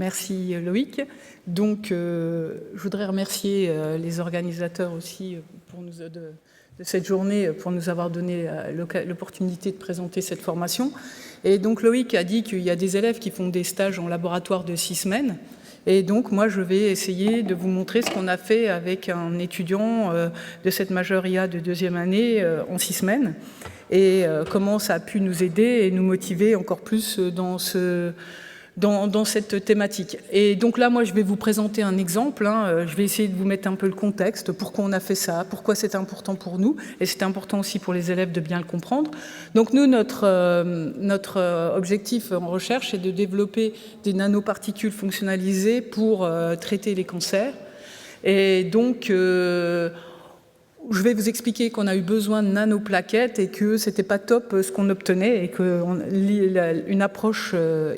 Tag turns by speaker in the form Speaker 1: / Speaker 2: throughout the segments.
Speaker 1: Merci Loïc. Donc, je voudrais remercier les organisateurs aussi de cette journée pour nous avoir donné l'opportunité de présenter cette formation. Et donc, Loïc a dit qu'il y a des élèves qui font des stages en laboratoire de 6 semaines. Et donc, moi, je vais essayer de vous montrer ce qu'on a fait avec un étudiant de cette majeure IA de 2e année en 6 semaines et comment ça a pu nous aider et nous motiver encore plus dans cette thématique. Et donc là, moi, je vais vous présenter un exemple. Je vais essayer de vous mettre un peu le contexte, pourquoi on a fait ça, pourquoi c'est important pour nous, et c'est important aussi pour les élèves de bien le comprendre. Donc nous, notre objectif en recherche, c'est de développer des nanoparticules fonctionnalisées pour traiter les cancers. Et donc, je vais vous expliquer qu'on a eu besoin de nanoplaquettes et que c'était pas top ce qu'on obtenait et qu'une approche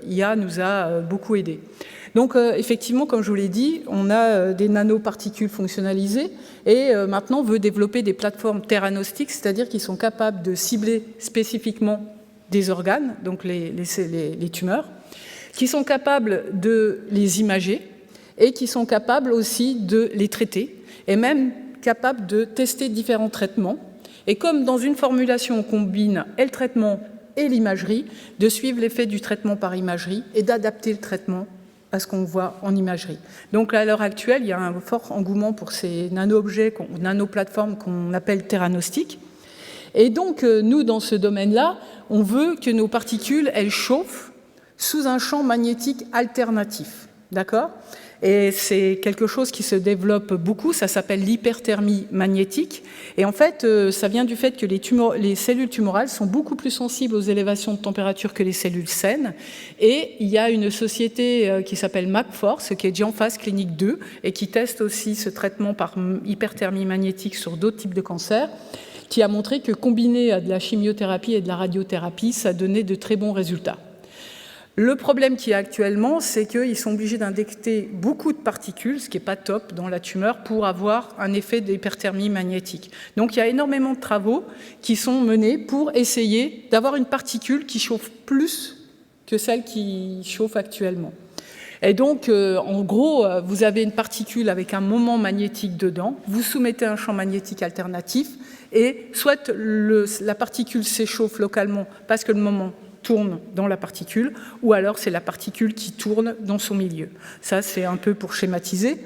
Speaker 1: IA nous a beaucoup aidé. Donc effectivement, comme je vous l'ai dit, on a des nanoparticules fonctionnalisées et maintenant on veut développer des plateformes théranostiques, c'est-à-dire qui sont capables de cibler spécifiquement des organes, donc les tumeurs, qui sont capables de les imager et qui sont capables aussi de les traiter et même capable de tester différents traitements et comme dans une formulation on combine et le traitement et l'imagerie, de suivre l'effet du traitement par imagerie et d'adapter le traitement à ce qu'on voit en imagerie. Donc à l'heure actuelle, il y a un fort engouement pour ces nano-objets, nano-plateformes qu'on appelle théranostiques. Et donc nous, dans ce domaine-là, on veut que nos particules, elles chauffent sous un champ magnétique alternatif. D'accord ? Et c'est quelque chose qui se développe beaucoup, ça s'appelle l'hyperthermie magnétique. Et en fait, ça vient du fait que les cellules tumorales sont beaucoup plus sensibles aux élévations de température que les cellules saines. Et il y a une société qui s'appelle MapForce, qui est déjà en phase clinique 2, et qui teste aussi ce traitement par hyperthermie magnétique sur d'autres types de cancers, qui a montré que combiné à de la chimiothérapie et de la radiothérapie, ça donnait de très bons résultats. Le problème qu'il y a actuellement, c'est qu'ils sont obligés d'injecter beaucoup de particules, ce qui n'est pas top dans la tumeur, pour avoir un effet d'hyperthermie magnétique. Donc il y a énormément de travaux qui sont menés pour essayer d'avoir une particule qui chauffe plus que celle qui chauffe actuellement. Et donc, en gros, vous avez une particule avec un moment magnétique dedans, vous soumettez un champ magnétique alternatif, et soit la particule s'échauffe localement parce que le moment tourne dans la particule, ou alors c'est la particule qui tourne dans son milieu. Ça, c'est un peu pour schématiser.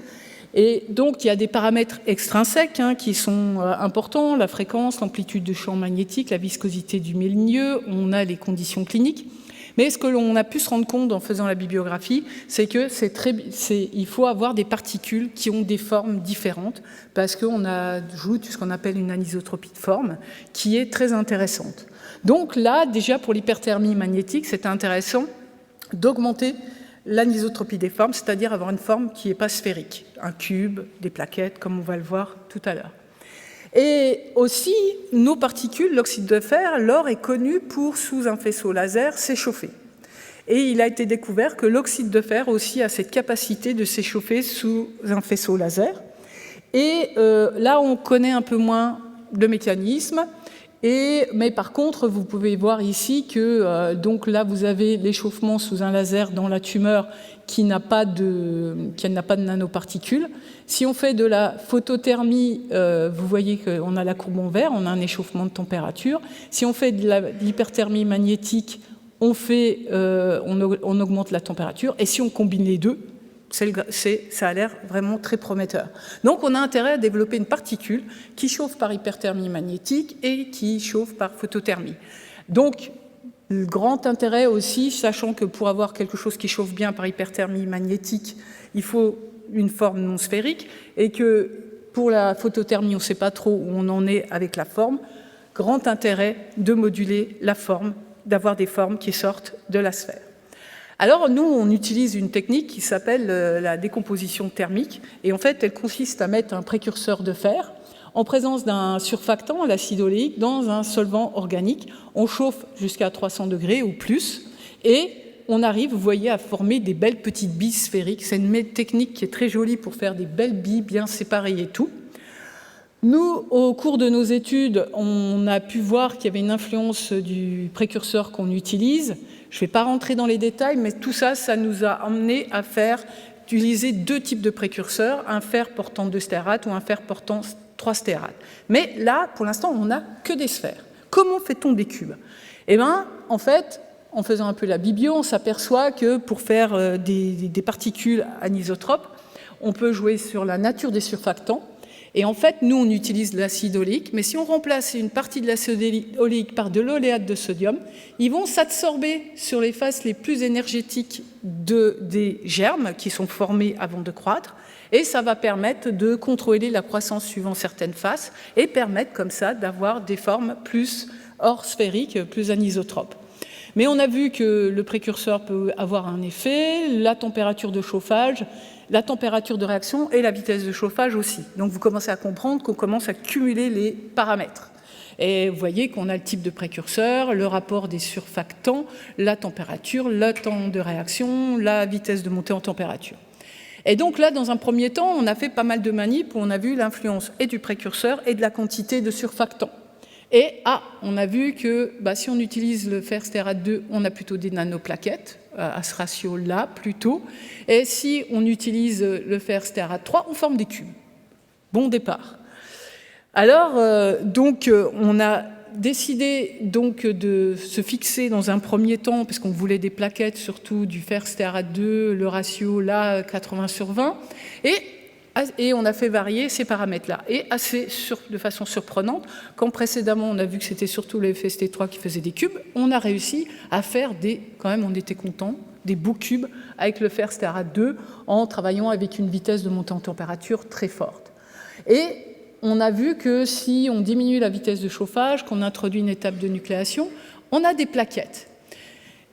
Speaker 1: Et donc, il y a des paramètres extrinsèques qui sont importants, la fréquence, l'amplitude de champ magnétique, la viscosité du milieu, on a les conditions cliniques. Mais ce que l'on a pu se rendre compte en faisant la bibliographie, c'est que il faut avoir des particules qui ont des formes différentes, parce qu'on ajoute ce qu'on appelle une anisotropie de forme, qui est très intéressante. Donc là, déjà pour l'hyperthermie magnétique, c'est intéressant d'augmenter l'anisotropie des formes, c'est-à-dire avoir une forme qui n'est pas sphérique, un cube, des plaquettes, comme on va le voir tout à l'heure. Et aussi, nos particules, l'oxyde de fer, l'or est connu pour, sous un faisceau laser, s'échauffer. Et il a été découvert que l'oxyde de fer aussi a cette capacité de s'échauffer sous un faisceau laser. Et là, on connaît un peu moins le mécanisme. Mais par contre, vous pouvez voir ici que donc là, vous avez l'échauffement sous un laser dans la tumeur qui n'a pas de nanoparticules. Si on fait de la photothermie, vous voyez qu'on a la courbe en vert, on a un échauffement de température. Si on fait de l'hyperthermie magnétique, on augmente la température. Et si on combine les deux, ça a l'air vraiment très prometteur. Donc on a intérêt à développer une particule qui chauffe par hyperthermie magnétique et qui chauffe par photothermie. Donc le grand intérêt aussi, sachant que pour avoir quelque chose qui chauffe bien par hyperthermie magnétique, il faut une forme non sphérique, et que pour la photothermie, on ne sait pas trop où on en est avec la forme. Grand intérêt de moduler la forme, d'avoir des formes qui sortent de la sphère. Alors nous, on utilise une technique qui s'appelle la décomposition thermique, et en fait, elle consiste à mettre un précurseur de fer en présence d'un surfactant, l'acide oléique, dans un solvant organique. On chauffe jusqu'à 300 degrés ou plus, et on arrive, vous voyez, à former des belles petites billes sphériques. C'est une technique qui est très jolie pour faire des belles billes bien séparées et tout. Nous, au cours de nos études, on a pu voir qu'il y avait une influence du précurseur qu'on utilise. Je ne vais pas rentrer dans les détails, mais tout ça, ça nous a amené à utiliser 2 types de précurseurs, un fer portant 2 stéarates ou un fer portant 3 stéarates. Mais là, pour l'instant, on n'a que des sphères. Comment fait-on des cubes? Eh bien, en fait, en faisant un peu la biblio, on s'aperçoit que pour faire des particules anisotropes, on peut jouer sur la nature des surfactants. Et en fait, nous, on utilise l'acide oléique, mais si on remplace une partie de l'acide oléique par de l'oléate de sodium, ils vont s'absorber sur les faces les plus énergétiques des germes qui sont formés avant de croître, et ça va permettre de contrôler la croissance suivant certaines faces, et permettre comme ça d'avoir des formes plus hors sphériques, plus anisotropes. Mais on a vu que le précurseur peut avoir un effet, la température de chauffage, la température de réaction et la vitesse de chauffage aussi. Donc vous commencez à comprendre qu'on commence à cumuler les paramètres. Et vous voyez qu'on a le type de précurseur, le rapport des surfactants, la température, le temps de réaction, la vitesse de montée en température. Et donc là, dans un premier temps, on a fait pas mal de manips où on a vu l'influence et du précurseur et de la quantité de surfactants. Et on a vu que si on utilise le fer stérate 2, on a plutôt des nanoplaquettes, à ce ratio-là plutôt. Et si on utilise le fer stérate 3, on forme des cubes. Bon départ. Alors, on a décidé donc de se fixer dans un premier temps, parce qu'on voulait des plaquettes, surtout du fer stérate 2, le ratio là, 80/20, et on a fait varier ces paramètres-là. Et de façon surprenante, quand précédemment on a vu que c'était surtout le FST3 qui faisait des cubes, on a réussi à faire quand même on était content, des beaux cubes avec le fer stérate 2 en travaillant avec une vitesse de montée en température très forte. Et on a vu que si on diminue la vitesse de chauffage, qu'on introduit une étape de nucléation, on a des plaquettes.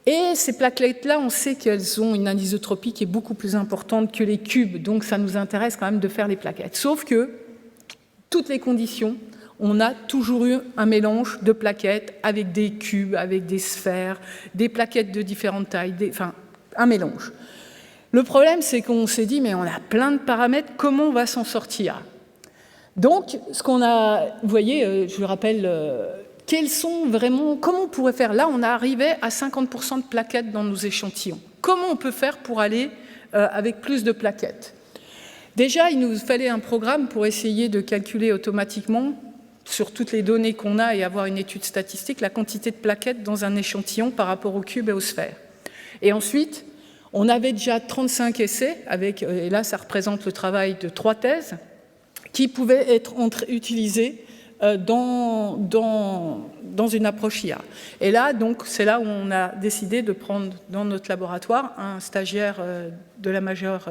Speaker 1: Et ces plaquettes-là, on sait qu'elles ont une anisotropie qui est beaucoup plus importante que les cubes, donc ça nous intéresse quand même de faire les plaquettes. Sauf que, toutes les conditions, on a toujours eu un mélange de plaquettes avec des cubes, avec des sphères, des plaquettes de différentes tailles, enfin, un mélange. Le problème, c'est qu'on s'est dit, mais on a plein de paramètres, comment on va s'en sortir? Donc, ce qu'on a, vous voyez, je vous rappelle, comment on pourrait faire? Là, on est arrivé à 50% de plaquettes dans nos échantillons. Comment on peut faire pour aller avec plus de plaquettes? Déjà, il nous fallait un programme pour essayer de calculer automatiquement, sur toutes les données qu'on a et avoir une étude statistique, la quantité de plaquettes dans un échantillon par rapport aux cubes et aux sphères. Et ensuite, on avait déjà 35 essais, et là, ça représente le travail de 3 thèses, qui pouvaient être utilisés dans une approche IA. Et là, donc, c'est là où on a décidé de prendre dans notre laboratoire un stagiaire de la majeure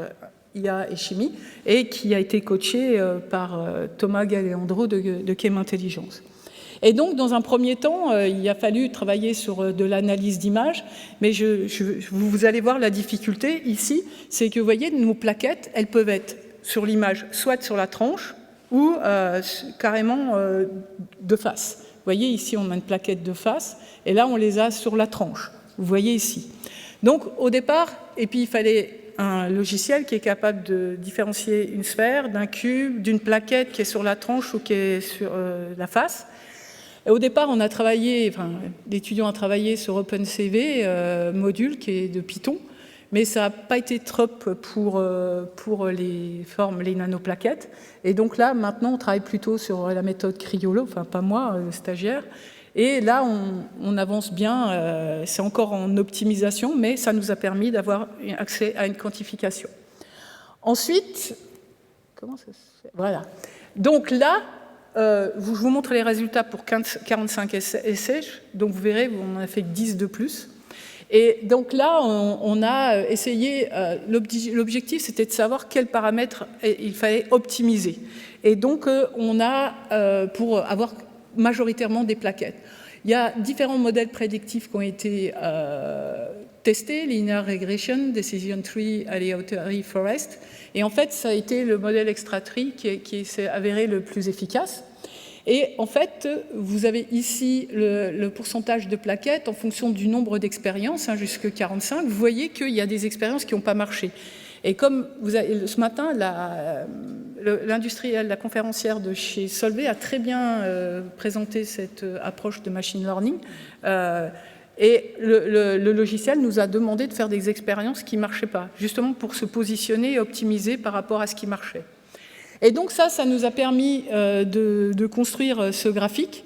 Speaker 1: IA et chimie, et qui a été coaché par Thomas Galeandro de Chem Intelligence. Et donc, dans un premier temps, il a fallu travailler sur de l'analyse d'images, mais vous allez voir la difficulté ici, c'est que vous voyez, nos plaquettes, elles peuvent être sur l'image, soit sur la tranche, ou carrément de face. Vous voyez, ici, on a une plaquette de face, et là, on les a sur la tranche. Vous voyez ici. Donc, au départ, et puis il fallait un logiciel qui est capable de différencier une sphère d'un cube, d'une plaquette qui est sur la tranche ou qui est sur la face. Et au départ, on a travaillé, l'étudiant a travaillé sur OpenCV, module qui est de Python, mais ça n'a pas été trop pour les formes, les nanoplaquettes. Et donc là, maintenant, on travaille plutôt sur la méthode Criollo, enfin pas moi, stagiaire. Et là, on avance bien, c'est encore en optimisation, mais ça nous a permis d'avoir accès à une quantification. Ensuite, comment ça se fait? Voilà. Donc là, je vous montre les résultats pour 45 essais. Donc vous verrez, on en a fait 10 de plus. Et donc là, on a essayé, l'objectif c'était de savoir quels paramètres il fallait optimiser. Et donc on a, pour avoir majoritairement des plaquettes. Il y a différents modèles prédictifs qui ont été testés, Linear Regression, Decision Tree, Aleatory Forest. Et en fait, ça a été le modèle extra-tree qui s'est avéré le plus efficace. Et en fait, vous avez ici le pourcentage de plaquettes en fonction du nombre d'expériences, jusqu'à 45. Vous voyez qu'il y a des expériences qui n'ont pas marché. Et comme ce matin, l'industrielle, la conférencière de chez Solvay a très bien présenté cette approche de machine learning. Et le logiciel nous a demandé de faire des expériences qui ne marchaient pas, justement pour se positionner et optimiser par rapport à ce qui marchait. Et donc ça nous a permis de construire ce graphique.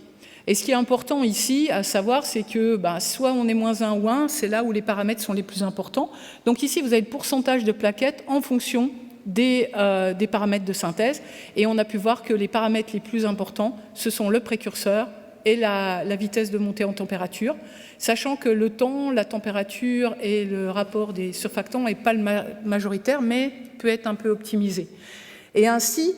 Speaker 1: Et ce qui est important ici à savoir, c'est que soit on est -1 ou 1, c'est là où les paramètres sont les plus importants. Donc ici, vous avez le pourcentage de plaquettes en fonction des paramètres de synthèse. Et on a pu voir que les paramètres les plus importants, ce sont le précurseur et la vitesse de montée en température, sachant que le temps, la température et le rapport des surfactants n'est pas le majoritaire, mais peut être un peu optimisé. Et ainsi,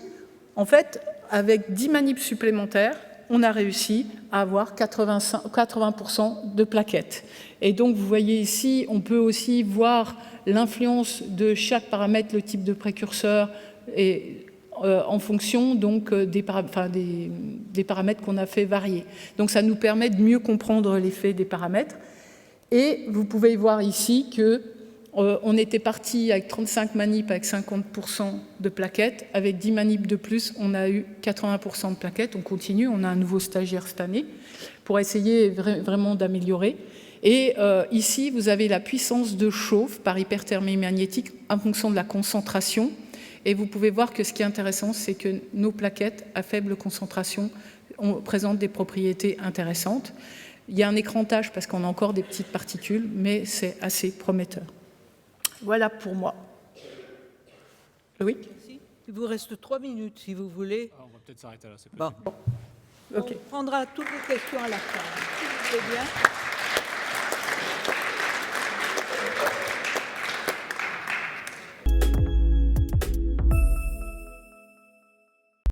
Speaker 1: en fait, avec 10 manips supplémentaires, on a réussi à avoir 80% de plaquettes. Et donc, vous voyez ici, on peut aussi voir l'influence de chaque paramètre, le type de précurseur, et en fonction donc, des paramètres qu'on a fait varier. Donc, ça nous permet de mieux comprendre l'effet des paramètres. Et vous pouvez voir ici que on était parti avec 35 manips avec 50% de plaquettes. Avec 10 manips de plus, on a eu 80% de plaquettes. On continue, on a un nouveau stagiaire cette année pour essayer vraiment d'améliorer. Et ici, vous avez la puissance de chauffe par hyperthermie magnétique en fonction de la concentration. Et vous pouvez voir que ce qui est intéressant, c'est que nos plaquettes à faible concentration présentent des propriétés intéressantes. Il y a un écrantage parce qu'on a encore des petites particules, mais c'est assez prometteur. Voilà pour moi. Oui.
Speaker 2: Merci. Il vous reste 3 minutes, si vous voulez.
Speaker 3: On va peut-être s'arrêter là.
Speaker 2: Bon.
Speaker 1: Okay.
Speaker 2: On prendra toutes les questions à la fin. Si vous voulez bien.